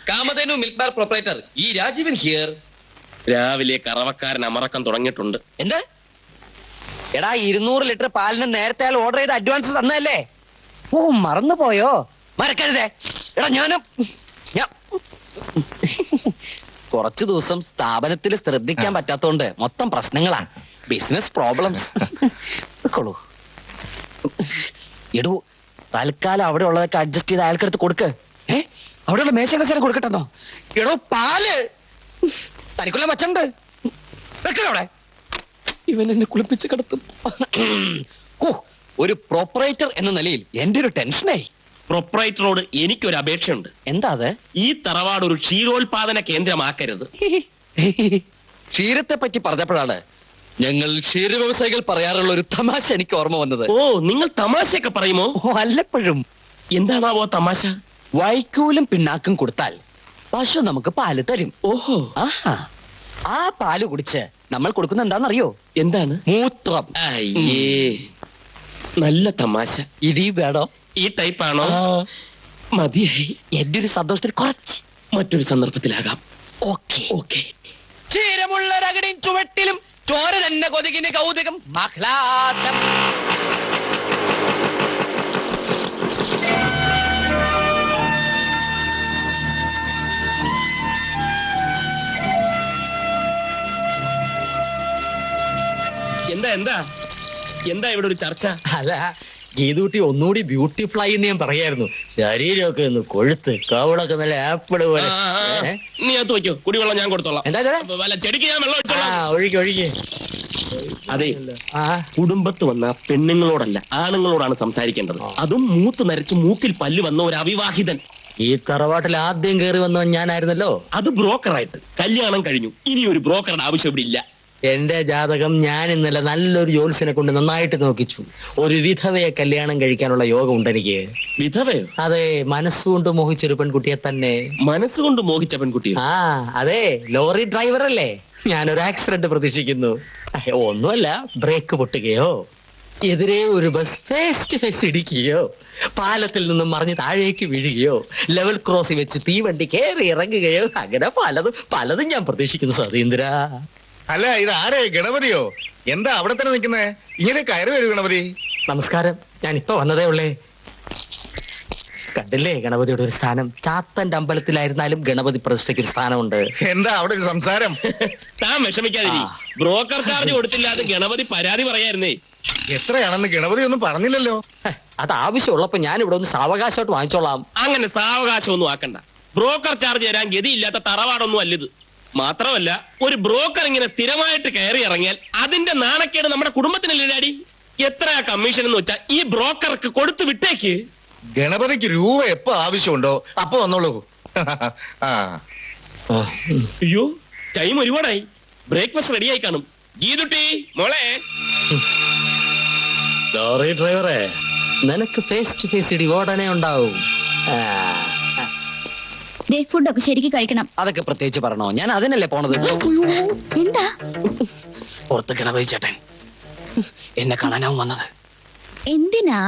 Kamadhenu milk bar proprietor ഈ Rajeevan here. രാവിലെ കറവക്കാരൻ അമറക്കം തുടങ്ങിയിട്ടുണ്ട്. എന്ത്? എടാ 200 ലിറ്റർ പാലിന് നേരത്തെ അയാൾ ഓർഡർ ചെയ്ത് അഡ്വാൻസ് തന്നല്ലേ? ഓ മറന്നു പോയോ? മറക്കരുതേ. എടാ ഞാൻ കുറച്ചു ദിവസം സ്ഥാപനത്തിൽ ശ്രദ്ധിക്കാൻ പറ്റാത്തോണ്ട് മൊത്തം പ്രശ്നങ്ങളാ, ബിസിനസ് പ്രോബ്ലംസ്. എടോ തൽക്കാലം അവിടെ ഉള്ളതൊക്കെ അഡ്ജസ്റ്റ് ചെയ്ത് അയാൾക്കെടുത്ത് കൊടുക്ക്. അവിടെയുള്ള മേശകസേര കൊടുക്കട്ടെന്നോ? എടോ പാല് തനിക്കുള്ള മച്ചുണ്ട്, വെക്കവിടെ. ഇവൻ എന്നെ കുളിപ്പിച്ച് കിടത്തും. ഓ ഒരു പ്രൊപ്പറേറ്റർ എന്ന നിലയിൽ എന്റെ ഒരു ടെൻഷനായി. പ്രൊപ്പറേറ്ററോട് എനിക്കൊരു അപേക്ഷയുണ്ട്. എന്താ അത്? ഈ തറവാട് ഒരു ക്ഷീരോത്പാദന കേന്ദ്രമാക്കരുത്. ക്ഷീരത്തെ പറ്റി പറഞ്ഞപ്പോഴാണ് ഞങ്ങൾ ക്ഷീര വ്യവസായികൾ പറയാറുള്ള ഒരു തമാശ എനിക്ക് ഓർമ്മ വന്നത്. ഓ നിങ്ങൾ തമാശയൊക്കെ പറയുമോ? ഓ അല്ലപ്പോഴും. എന്താണാവോ തമാശ? വൈക്കോലും പിണ്ണാക്കും കൊടുത്താൽ പശു നമുക്ക് പാല് തരും. ഓഹോ. ആഹാ, ആ പാല് കുടിച്ച് നമ്മൾ കൊടുക്കുന്ന എന്താണെന്നറിയോ? എന്താണ്? മൂത്രം. അയ്യേ, നല്ല തമാശ. ഇനി വേണോ? ഈ ടൈപ്പാണോ? മതിയായി. എന്റെ ഒരു സന്തോഷത്തിൽ കുറച്ച് മറ്റൊരു സന്ദർഭത്തിലാകാം. Okay okay. ക്ഷീരമുള്ള രകടിൻ ചുവട്ടിലും ചോര തന്നെ കൊതുകിന് കൗതുകം മഹ്ലാദം. എന്താ എന്താ എന്താ ഇവിടെ ഒരു ചർച്ച? അല്ല, ഗീതൂട്ടി ഒന്നുകൂടി ബ്യൂട്ടിഫുൾ ആയി എന്ന് ഞാൻ പറയായിരുന്നു. ശരീരമൊക്കെ ഒന്ന് കൊഴുത്ത്, കവളൊക്കെ നല്ല ആപ്പിള് പോലെ. നീ അത് വയ്ക്കോ, കുടിവെള്ളം ഞാൻ കൊടുത്തോളാം. എന്താ വല്ല ചെടിക്ക് ഞാൻ വെള്ളം ഒഴിച്ചോളാം. ഒഴുകി ഒഴുകി. അതെ, കുടുംബത്ത് വന്ന പെണ്ണുങ്ങളോടല്ല ആണുങ്ങളോടാണ് സംസാരിക്കേണ്ടത്. അതും മൂത്ത് നരച്ച് മൂക്കിൽ പല്ല് വന്ന ഒരു അവിവാഹിതൻ. ഈ തറവാട്ടിൽ ആദ്യം കയറി വന്നവൻ ഞാനായിരുന്നല്ലോ. അത് ബ്രോക്കറായിട്ട്. കല്യാണം കഴിഞ്ഞു, ഇനി ഒരു ബ്രോക്കറുടെ ആവശ്യം ഇവിടെ ഇല്ല. എന്റെ ജാതകം ഞാൻ ഇന്നലെ നല്ലൊരു ജോത്സ്യനെ കൊണ്ട് നന്നായിട്ട് നോക്കിച്ചു. ഒരു വിധവയെ കല്യാണം കഴിക്കാനുള്ള യോഗം ഉണ്ട് എനിക്ക്. വിധവയോ? അതെ, മനസ്സുകൊണ്ട് മോഹിച്ചൊരു പെൺകുട്ടിയെ തന്നെ. മനസ്സുകൊണ്ട് മോഹിച്ച പെൺകുട്ടിയോ? ആ അതെ, ലോറി ഡ്രൈവർ അല്ലേ. ഞാനൊരു ആക്സിഡന്റ് പ്രതീക്ഷിക്കുന്നു. ഒന്നുമല്ല, ബ്രേക്ക് പൊട്ടുകയോ എതിരെ ഒരു ബസ് ഫേസ് ടു ഫേസ് ഇടിക്കുകയോ പാലത്തിൽ നിന്നും മറിഞ്ഞ് താഴേക്ക് വീഴുകയോ ലെവൽ ക്രോസിൽ വെച്ച് തീവണ്ടി കയറി ഇറങ്ങുകയോ അങ്ങനെ പലതും ഞാൻ പ്രതീക്ഷിക്കുന്നു സതീന്ദ്ര. അല്ല, ഇത് ആരെ? ഗണപതിയോ? എന്താ അവിടെ തന്നെ നിൽക്കുന്നേ? ഇങ്ങനെ കയറി വരൂ ഗണപതി. നമസ്കാരം, ഞാൻ ഇപ്പൊ വന്നതേ ഉള്ളേ. കണ്ടില്ലേ ഗണപതിയുടെ ഒരു സ്ഥാനം? ചാത്തന്റെ അമ്പലത്തിലായിരുന്നാലും ഗണപതി പ്രതിഷ്ഠയ്ക്ക് ഒരു സ്ഥാനമുണ്ട്. എന്താ അവിടെ ഒരു സംസാരം? താൻ വിഷമിക്കാതിരി. ബ്രോക്കർ ചാർജ് കൊടുത്തില്ലാതെ ഗണപതി പരാതി പറയായിരുന്നേ. എത്രയാണെന്ന് ഗണപതി ഒന്നും പറഞ്ഞില്ലല്ലോ. അത് ആവശ്യമുള്ളപ്പോ ഞാൻ ഇവിടെ ഒന്ന് സാവകാശമായിട്ട് വാങ്ങിച്ചോളാം. അങ്ങനെ സാവകാശം ഒന്നും ആക്കണ്ട. ബ്രോക്കർ ചാർജ് തരാൻ ഗതിയില്ലാത്ത തറവാടൊന്നും അല്ലിത്. മാത്രമല്ല, ഒരു ബ്രോക്കർ ഇങ്ങനെ സ്ഥിരമായിട്ട് കയറി ഇറങ്ങിയാൽ അതിന്റെ നാണക്കേട് നമ്മുടെ കുടുംബത്തിനല്ലേടി. എത്രയാ കമ്മീഷൻ എന്ന് വെച്ചാ ഈ ബ്രോക്കർക്ക് കൊടുത്തു വിട്ടേക്ക്. ഗണപതിക്ക് രൂപ എപ്പോ ആവശ്യമുണ്ടോ അപ്പൊ വന്നോളൂ. അയ്യോ, ടൈം ഒരുപാടായി. ബ്രേക്ക്ഫാസ്റ്റ് റെഡിയായി കാണും. ഗീതുട്ടി മോളെ. ലോറി ഡ്രൈവറെ, നിനക്ക് ഫേസ് ടു ഫേസ് ഇടി ഓടനെ ഉണ്ടാവും. ഫുഡൊക്കെ ശരിക്കും കഴിക്കണം. അതൊക്കെ പ്രത്യേകിച്ച് പറഞ്ഞോ? ഞാൻ അതിനല്ലേ പോണത്. എന്താ? പുറത്ത് ഗണപതി ചേട്ടൻ എന്നെ കാണാനാവും വന്നത്. എന്തിനാ?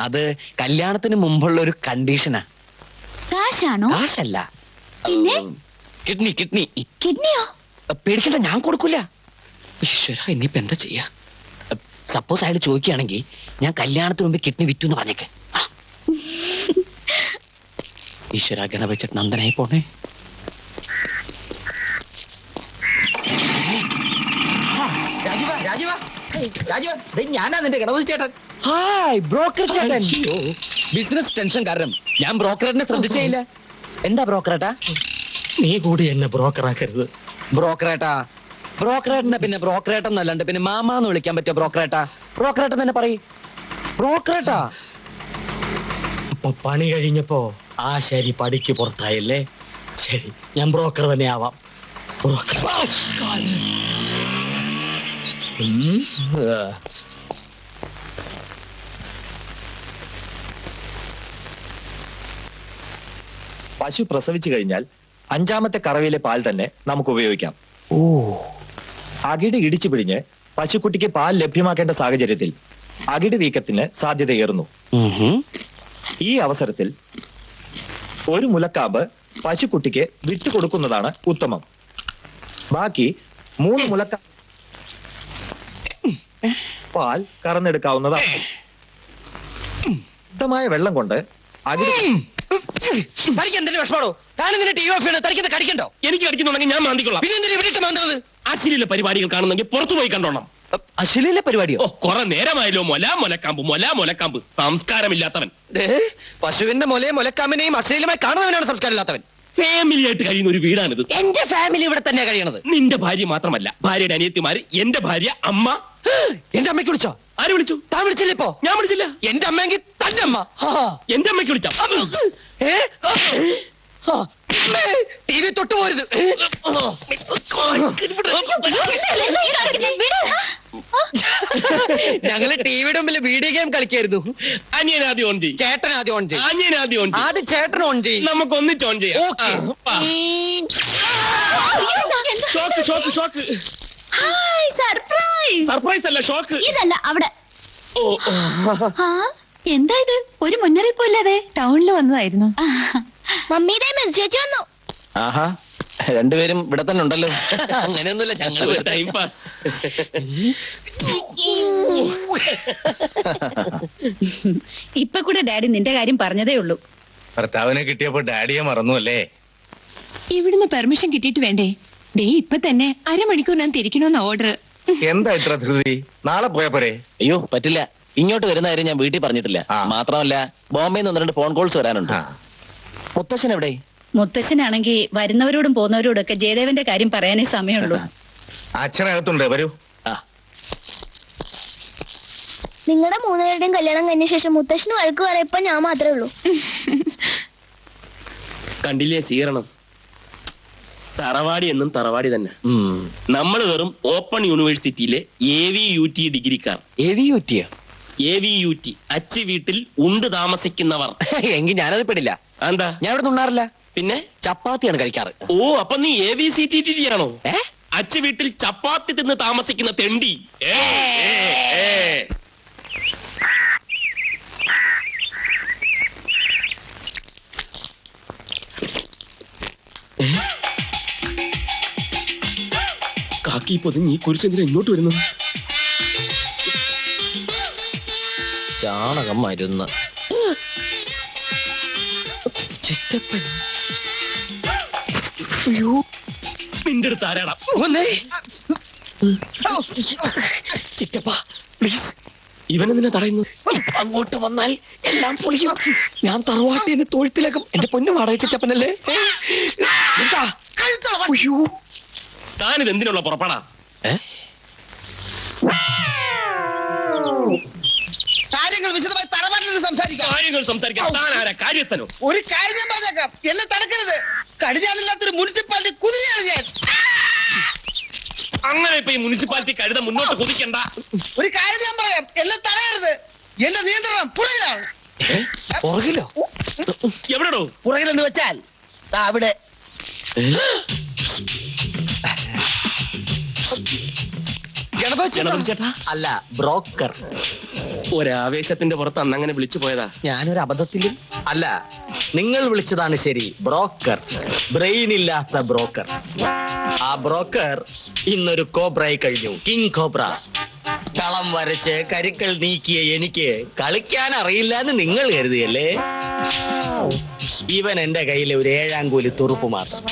അത് കല്യാണത്തിന് മുമ്പുള്ള ഒരു കണ്ടീഷനാ. കാശാണോ? കാശല്ല, പിന്നെ കിഡ്നി. കിഡ്നിയോ? പേടിക്കണ്ട, ഞാൻ കൊടുക്കൂല. ഈശ്വര, ഇനിയിപ്പോ എന്താ ചെയ്യാ? സപ്പോസ് അയാൾ ചോദിക്കുകയാണെങ്കിൽ ഞാൻ കല്യാണത്തിന് മുമ്പ് കിഡ്നി വിറ്റു എന്ന് പറഞ്ഞേക്ക്. ഈശ്വര, ഗണപതി ചേട്ടൻ നന്ദനായി പോണേ. ഞാനാ നിന്റെ ഗണപതി ചേട്ടൻ. ഹായ് ബ്രോക്കർ ചേട്ടൻ. ബിസിനസ് ടെൻഷൻ കാരണം ഞാൻ ബ്രോക്കറിനെ ശ്രദ്ധിച്ചേയില്ല. എന്താ ബ്രോക്കറേട്ടാ? നീ കൂടി എന്നെ ബ്രോക്കറാക്കരുത്. ബ്രോക്കറേട്ടനെ പിന്നെ ബ്രോക്കറേട്ടൻ എന്നല്ലാണ്ട് പിന്നെ മാമാന്ന് വിളിക്കാൻ പറ്റുമോ? ബ്രോക്കറേട്ടൻ തന്നെ പറയ്. ബ്രോക്കറേട്ടാ. അപ്പൊ പണി കഴിഞ്ഞപ്പോ ആ ശരി പടിക്ക് പുറത്തായല്ലേ? ശരി, ഞാൻ ബ്രോക്കർ തന്നെ ആവാം. ബ്രോക്കർ. പശു പ്രസവിച്ചു കഴിഞ്ഞാൽ 5ാമത്തെ കറവയിലെ പാൽ തന്നെ നമുക്ക് ഉപയോഗിക്കാം. അകിട് ഇടിച്ചു പിടിഞ്ഞ് പശുക്കുട്ടിക്ക് പാൽ ലഭ്യമാക്കേണ്ട സാഹചര്യത്തിൽ അകിട് വീക്കത്തിന് സാധ്യതയേറുന്നു. ഈ അവസരത്തിൽ ഒരു മുലക്കാമ്പ് പശുക്കുട്ടിക്ക് വിട്ടുകൊടുക്കുന്നതാണ് ഉത്തമം. ബാക്കി 3 മുലക്കാമ്പ് പാൽ കറന്നെടുക്കാവുന്നതാണ്. ശുദ്ധമായ വെള്ളം കൊണ്ട് അകിട് തനിക്ക് എന്തിന്റെ വിഷമാണോ? താനും നിന്നെ ടി വി ഓഫ് ചെയ്യണം. തനിക്ക് കടിക്കണ്ടോ? എനിക്ക് കടിക്കുന്നുണ്ടെങ്കിൽ ഞാൻ മാന്തിക്കൊള്ളാം. പിന്നെ എന്തിനാ ഇവിടെ ഇട്ട് മാന്തത്? അശ്ലീല പരിപാടികൾ കാണുന്നെങ്കിൽ പുറത്തു പോയി കണ്ടോണം. അശ്ലീല പരിപാടിയോ? ഓ, കുറെ നേരമായല്ലോ മൊലക്കാമ്പ് സംസ്കാരമില്ലാത്തവൻ. പശുവിന്റെ മുലയും മുലക്കാമ്പിനെയും അശ്ലീലമായി കാണുന്നവനാണ് സംസ്കാരമില്ലാത്തവൻ. ഫാമിലി ആയിട്ട് കഴിയുന്ന ഒരു വീടാണിത്. എന്റെ ഫാമിലി ഇവിടെ തന്നെയാ കഴിയണത്. നിന്റെ ഭാര്യ മാത്രമല്ല, ഭാര്യയുടെ അനിയത്തിമാര്, എന്റെ ഭാര്യ, അമ്മ. എന്റെ അമ്മയ്ക്ക് വിളിച്ചോ? ആര് വിളിച്ചു? താൻ വിളിച്ചില്ല ഇപ്പോ? ഞാൻ വിളിച്ചില്ല. എന്റെ അമ്മയെങ്കിൽ തന്റെ അമ്മ. എന്റെ അമ്മയ്ക്ക് വിളിച്ച ടി വി തൊട്ട് പോരുത്. ഞങ്ങള് ടിവിയുടെ മുമ്പിൽ വീഡിയോ ഗെയിം കളിക്കായിരുന്നു. അനിയൻ ആദ്യം ഓൺ ചെയ്യും, ചേട്ടൻ ആദ്യം ഓൺ ചെയ്യും. അനിയൻ ആദ്യം ഓൺ ചെയ്യും, ആദ്യം ചേട്ടൻ ഓൺ ചെയ്യും. നമുക്ക് ഒന്നിച്ച് ഓൺ ചെയ്യാം. Okay. Shock hi surprise. Surprise അല്ല, ഷോക്ക്. ഇതല്ല അവിടെ. ഓ, ആ എന്താ ഇത്? ഒരു മുന്നറിയിപ്പും ഇല്ലാതെ ടൗണിൽ വന്നതായിരുന്നു. മമ്മിയുടെ ചേച്ചി വന്നു. ആഹാ, രണ്ടുപേരും ഇവിടെ തന്നെ ഉണ്ടല്ലോ. അങ്ങനെയൊന്നുമില്ല, ഞങ്ങള് ടൈം പാസ്. ഇപ്പൊ കൂടെ ഡാഡി നിന്റെ കാര്യം പറഞ്ഞതേ ഉള്ളൂ. ഭർത്താവിനെ കിട്ടിയപ്പോ ഡാഡിയെ മറന്നു അല്ലേ? ഇവിടുന്ന് പെർമിഷൻ കിട്ടിയിട്ട് വേണ്ടേ? ഡേ ഇപ്പൊ തന്നെ അരമണിക്കൂർ ഞാൻ തിരിക്കണമെന്ന ഓർഡർ. എന്താ ഇത്ര ധൃതി? നാളെ പോയാ പോരെ? അയ്യോ പറ്റില്ല. ഇങ്ങോട്ട് വരുന്ന കാര്യം ഞാൻ വീട്ടിൽ പറഞ്ഞിട്ടില്ല. മാത്രമല്ല ബോംബെന്ന് 1-2 ഫോൺ കോൾസ് വരാനുണ്ട്. മുത്തശ്ശൻ എവിടെ? മുത്തശ്ശനാണെങ്കിൽ വരുന്നവരോടും പോകുന്നവരോടും ഒക്കെ ജയദേവന്റെ കാര്യം പറയാനേ സമയമുള്ളൂ. അച്ഛനകത്തുണ്ട്, വരൂ. നിങ്ങളുടെ 3 പേരുടെയും കല്യാണം കഴിഞ്ഞ ശേഷം മുത്തശ്ശന് വഴക്ക് പറയപ്പോ ഞാൻ മാത്രമേ ഉള്ളൂ. കണ്ടില്ലേ സ്വീകരണം? തറവാടി എന്നും തറവാടി തന്നെ. നമ്മൾ വെറും ഓപ്പൺ യൂണിവേഴ്സിറ്റിയിലെ AVUT ഡിഗ്രിക്കാർ. AVUT അച്ചു വീട്ടിൽ ഉണ്ട് താമസിക്കുന്നവർ. എങ്കിൽ ഞാനത് പെടില്ല. എന്താ? ഞാൻ ഇവിടെ ഉണ്ണാറില്ല. പിന്നെ ചപ്പാത്തിയാണ് കഴിക്കാറ്. ഓ, അപ്പൊ നീ AVCTT ആണോ? അച്ചു വീട്ടിൽ ചപ്പാത്തി തിന്ന് താമസിക്കുന്ന തെണ്ടി. കാക്കി പൊതിഞ്ഞ് ഈ കുരിശെന്തിനാ ഇങ്ങോട്ട് വരുന്നു? ചാണകം മരുന്ന്. ചിറ്റപ്പൻ. നിന്റെ അടുത്ത് ആരാടാ? ചിറ്റപ്പ പ്ലീസ്. ഇവനെന്തിനാ തടയുന്നു? അങ്ങോട്ട് വന്നാൽ എല്ലാം പൊളിയും. ഞാൻ തറവാട്ടിന് തൊഴുത്തിലേക്കും. എന്റെ പൊന്നു വാടക ചിറ്റപ്പനല്ലേ? എന്താ? അയ്യോ, താനിത് എന്തിനുള്ള പുറപ്പാടാ? കാര്യങ്ങൾ വിശദമായി തറവാട്ടിൽ സംസാരിക്കാം. കാര്യങ്ങൾ സംസാരിക്കാൻ താൻ ആരാ? കാര്യസ്ഥനോ? ഒരു കാര്യം ഞാൻ പറഞ്ഞേക്കാം, എന്നെ തടക്കരുത്. കടിഞ്ഞാണില്ലാത്തൊരു മുനിസിപ്പാലിറ്റി കുതിരയാണ് ഞാൻ. അങ്ങനെ ഇപ്പൊ ഈ മുനിസിപ്പാലിറ്റി കഴുത മുന്നോട്ട് കുതിക്കണ്ട. ഒരു കാര്യം ഞാൻ പറയാം, എന്നെ തടയരുത്. എന്റെ നിയന്ത്രണം പുറകിലാണ്. പുറകിലോ? എവിടെടോ? പുറകിലെന്ന് വെച്ചാൽ ദാ അവിടെ. ഗണപതി ചേട്ടാ. അല്ല, ബ്രോക്കർ. ഒരാവേശത്തിന്റെ പുറത്ത് അന്നങ്ങനെ വിളിച്ചു പോയതാ. ഞാനൊരു അബദ്ധത്തിലും. അല്ല, നിങ്ങൾ വിളിച്ചതാണ് ശരി. ബ്രോക്കർ, ബ്രെയിൻ ഇല്ലാത്ത ബ്രോക്കർ. ആ ബ്രോക്കർ ഇന്നൊരു കോബ്രയായി കഴിഞ്ഞു. King cobra. കളം വരച്ച് കരുക്കൾ നീക്കിയ എനിക്ക് കളിക്കാൻ അറിയില്ല എന്ന് നിങ്ങൾ കരുതിയല്ലേ? ഇവൻ എന്റെ കയ്യിലെ ഒരു 7-ാം കൂലി തുറുപ്പ് മാത്രം.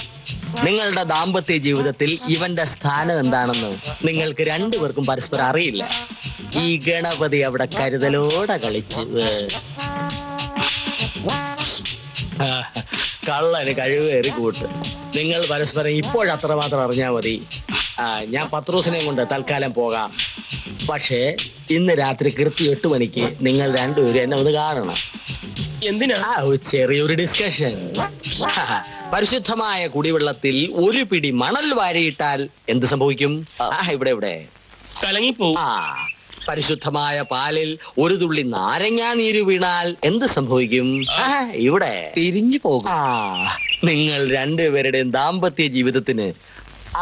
നിങ്ങളുടെ ദാമ്പത്യ ജീവിതത്തിൽ ഇവന്റെ സ്ഥാനം എന്താണെന്ന് നിങ്ങൾക്ക് 2 പേർക്കും പരസ്പരം അറിയില്ല. ഈ ഗണപതി അവിടെ കരുതലോടെ കളിച്ച് കള്ളന് കഴിവേറി കൂട്ട്. നിങ്ങൾ പരസ്പരം ഇപ്പോഴത്രമാത്രം അറിഞ്ഞാൽ മതി. ഞാൻ പത്രോസിനെയും കൊണ്ട് തൽക്കാലം പോകാം. പക്ഷേ ഇന്ന് രാത്രി കൃത്യം 8 മണിക്ക് നിങ്ങൾ 2 പേരും എന്നെ ഒന്ന് കാണണം. എന്തിനാ? ചെറിയൊരു ഡിസ്കഷൻ. പരിശുദ്ധമായ കുടിവെള്ളത്തിൽ ഒരു പിടി മണൽ വാരിയിട്ടാൽ എന്ത് സംഭവിക്കും? ഇവിടെ കലങ്ങിപ്പോവും. പരിശുദ്ധമായ പാലിൽ ഒരു തുള്ളി നാരങ്ങാ നീര് വീണാൽ എന്ത് സംഭവിക്കും? ഇവിടെ പിരിഞ്ഞു പോകും. നിങ്ങൾ 2 പേരുടെയും ദാമ്പത്യ ജീവിതത്തിന്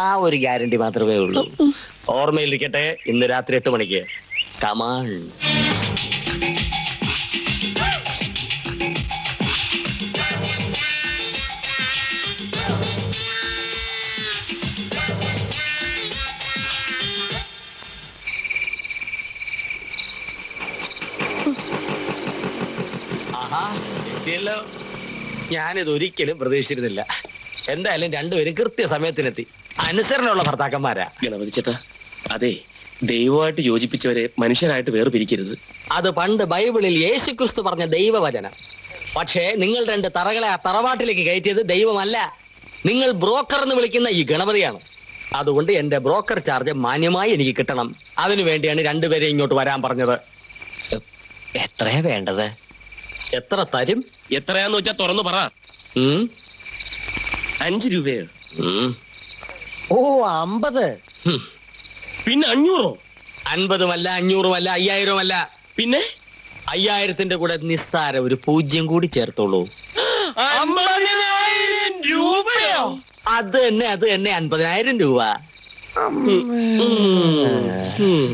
ആ ഒരു ഗ്യാരണ്ടി മാത്രമേ ഉള്ളൂ. ഓർമ്മയിലിരിക്കട്ടെ, ഇന്ന് രാത്രി 8 മണിക്ക്. കമാൺ. ഞാനിത് ഒരിക്കലും പ്രതീക്ഷിച്ചിരുന്നില്ല. എന്തായാലും രണ്ടുപേരും കൃത്യസമയത്തിനെത്തി. അനുസരണമുള്ള ഭർത്താക്കന്മാരാ. ഗണപതി ചേട്ടാ, അതെ, ദൈവമായിട്ട് യോജിപ്പിച്ചവരെ മനുഷ്യരായിട്ട് വേർപിരിക്കരുത്. അത് പണ്ട് ബൈബിളിൽ യേശുക്രിസ്തു പറഞ്ഞ ദൈവവചനം. പക്ഷേ നിങ്ങൾ രണ്ട് തറകളെ ആ തറവാട്ടിലേക്ക് കയറ്റിയത് ദൈവമല്ല, നിങ്ങൾ ബ്രോക്കർ എന്ന് വിളിക്കുന്ന ഈ ഗണപതിയാണ്. അതുകൊണ്ട് എന്റെ ബ്രോക്കർ ചാർജ് മാന്യമായി എനിക്ക് കിട്ടണം. അതിനു വേണ്ടിയാണ് രണ്ടുപേരെ ഇങ്ങോട്ട് വരാൻ പറഞ്ഞത്. എത്രയാ വേണ്ടത്? എത്ര തരും? എത്രയാന്ന് വെച്ചാ തുറന്നു പറ. 5 രൂപയോ? ഓ 50. പിന്നെ 500? 50-മല്ല, 500-മല്ല, 5000-മല്ല. പിന്നെ 5000-ത്തിന്റെ കൂടെ നിസ്സാര ഒരു 0 കൂടി ചേർത്തോളൂ. 50,000 രൂപയോ? അത് തന്നെ 50,000 രൂപ.